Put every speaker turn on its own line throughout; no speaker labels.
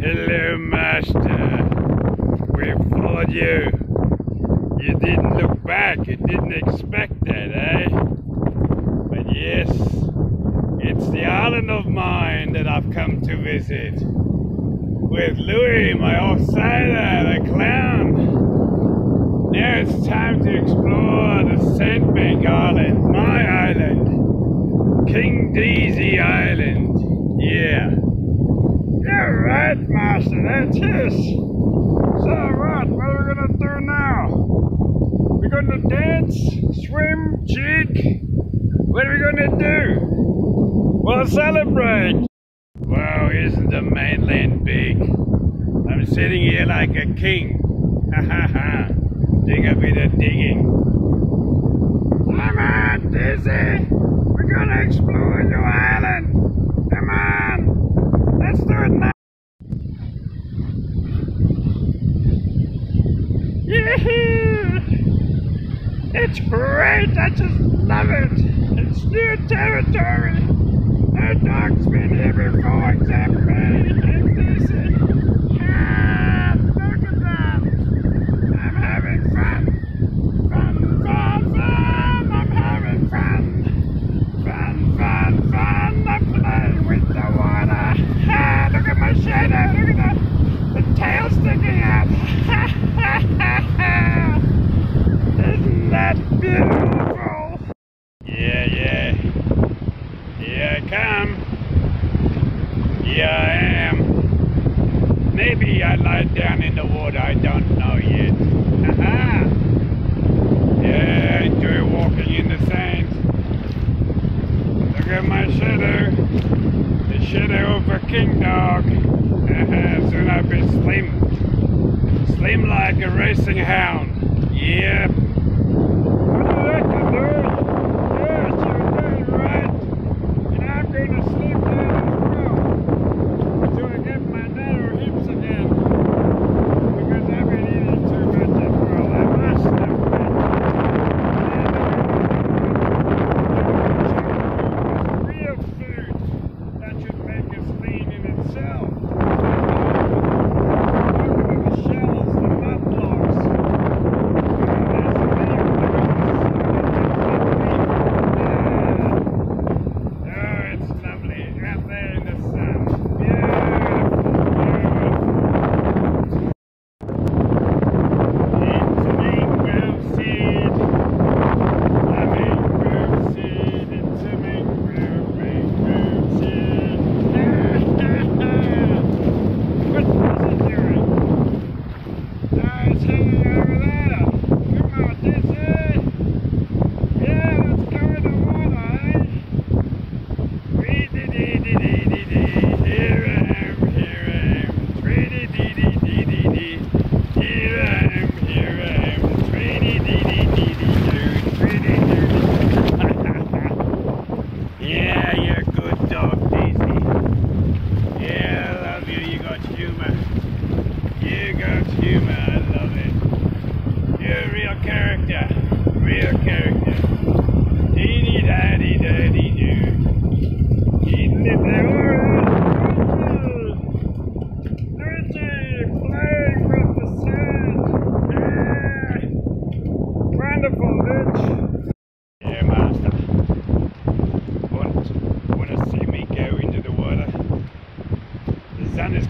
Hello, Master. We followed you. You didn't look back. You didn't expect that, eh? But yes, it's the island of mine that I've come to visit. With Louis, my offsider, the clown. Now it's time to explore the Sandbank Island, my island. King Daisy Island. Yeah. Yeah, right, Master, that's it. So what are we gonna do now? We're gonna dance, swim, jig. What are we gonna do? Well, celebrate. Wow, isn't the mainland big? I'm sitting here like a king. Ha ha ha. Doing a bit of digging. Come on, Dizzy. We're gonna explore your island. Come on. Let's do it now. Yee-hoo! It's great. I just love it. It's new territory. No dog's been here before except me and Dizzy. Ah, look at that. I'm having fun. Fun, fun, fun. I'm having fun. Fun, fun, fun. I'm playing with the water. Ah, look at my shadow. Look at the tail sticking out. Isn't that beautiful? Yeah, yeah. Here I come. Here I am. Maybe I lied down in the water, I don't know yet. Haha! Yeah, I enjoy walking in the sand. Look at my shadow. The shadow of a king dog. Soon I'll be slim. Slim like a racing hound. Yep. What do you reckon, dude? Yes, you're doing right. And I'm going to sleep down as well. Until I get my narrow hips again. Because I've been eating too much as well. I must have been. Real food that should make us lean in itself. Look at the shells, the mud blocks.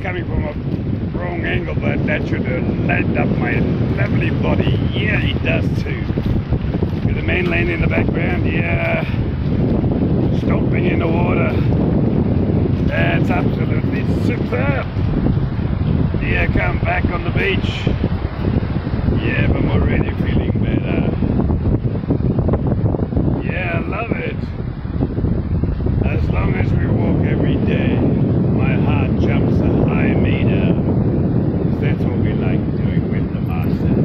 Coming from a wrong angle, but that should light up my lovely body. Yeah, it does too. With the mainland in the background, yeah. Stomping in the water. That's absolutely superb. Yeah, come back on the beach. Yeah, I'm already feeling better. Yeah, I love it. As long as we walk every day, my heart jumps a high meter. That's what we like doing with the Master.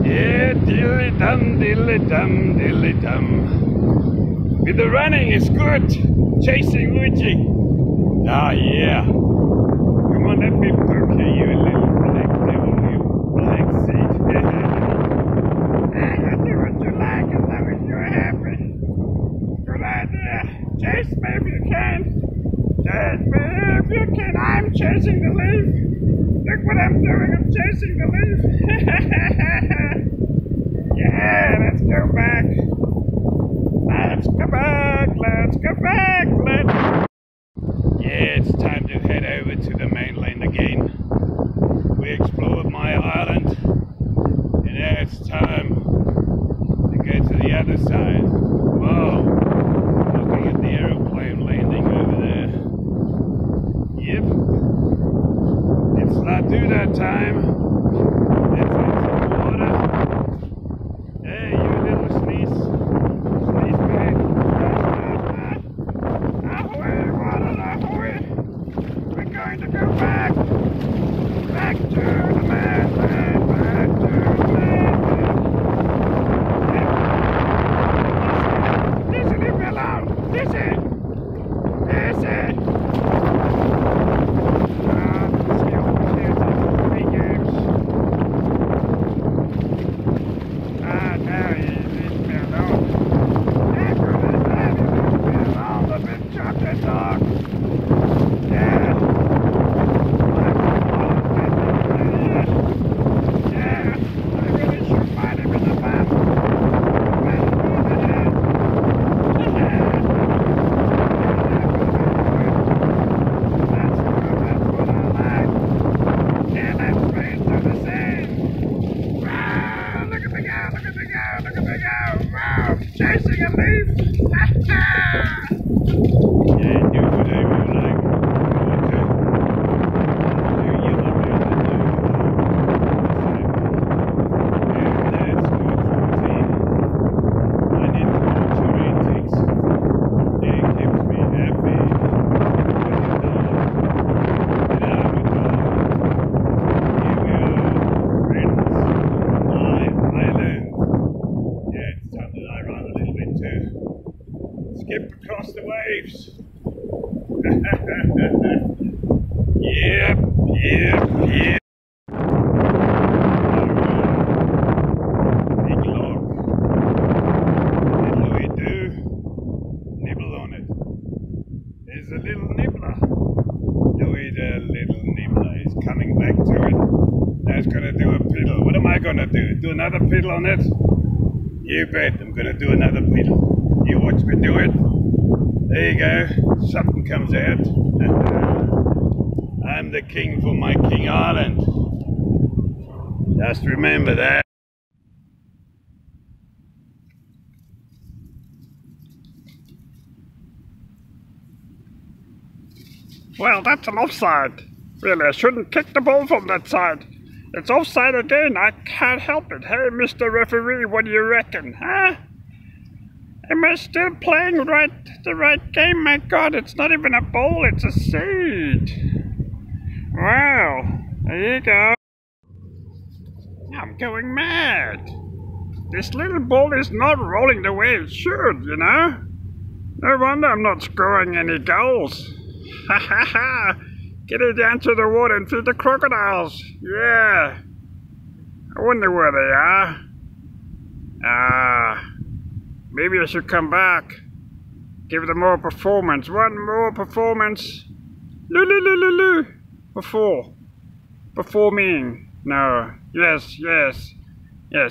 Yeah, dilly-dum, dilly-dum, dilly-dum. With the running, it's good. Chasing Luigi. Ah, yeah. Come on, let me poke you, you little black devil, you black seed. You do what you like as long as you're happy. Good idea. Chase me if you can. Chase me if you can. I'm chasing the leaf. Look what I'm doing. I'm chasing the leaf. Yeah, let's go back. Let's go back. Let's go back. Yeah, it's time to head over to the mainland again. We explored my island, and now it's time to go to the other side. Whoa, looking at the aeroplane landing over there. Yep, it's not due that time. It's into the water. Hey, you little sneeze man. Ahoy, water, ahoy. We're going to go back. Back to the mainland, back to the mainland. Listen, leave me alone. Listen. Listen. Let's get over here to the Beacabs. Now he leaves me alone. I'm gonna let him leave me alone, the big chocolate dog. Yeah. Chasing a leaf! Yeah, do whatever you like. Skip across the waves. Yep. Big log. What do we do? Nibble on it. There's a little nibbler. Louis the little nibbler is coming back to it. Now it's gonna do a piddle. What am I gonna do? Do another piddle on it? You bet, I'm gonna do another piddle. You watch me do it. There you go. Something comes out. I'm the king for my king island. Just remember that. Well, that's an offside. Really, I shouldn't kick the ball from that side. It's offside again. I can't help it. Hey, Mr. Referee, what do you reckon, huh? Am I still playing the right game? My God, it's not even a ball, it's a seed. Wow, there you go. I'm going mad. This little ball is not rolling the way it should, you know? No wonder I'm not scoring any goals. Ha ha ha! Get it down to the water and feed the crocodiles. Yeah. I wonder where they are. Maybe I should come back. Give them more performance. One more performance. Loo. Performing. No. Yes. Yes,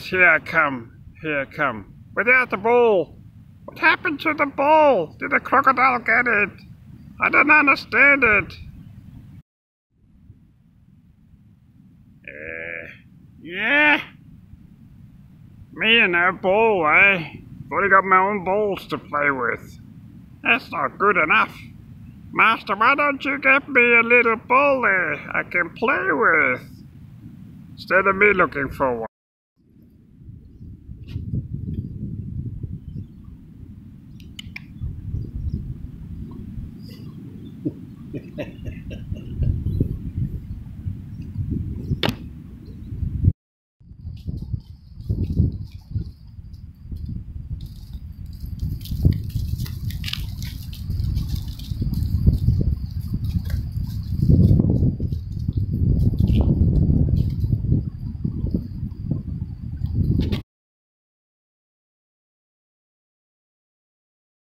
here I come. Without the ball. What happened to the ball? Did the crocodile get it? I don't understand it. Yeah. Me and no ball, eh? Only got my own balls to play with. That's not good enough. Master, why don't you get me a little ball there I can play with? Instead of me looking for one.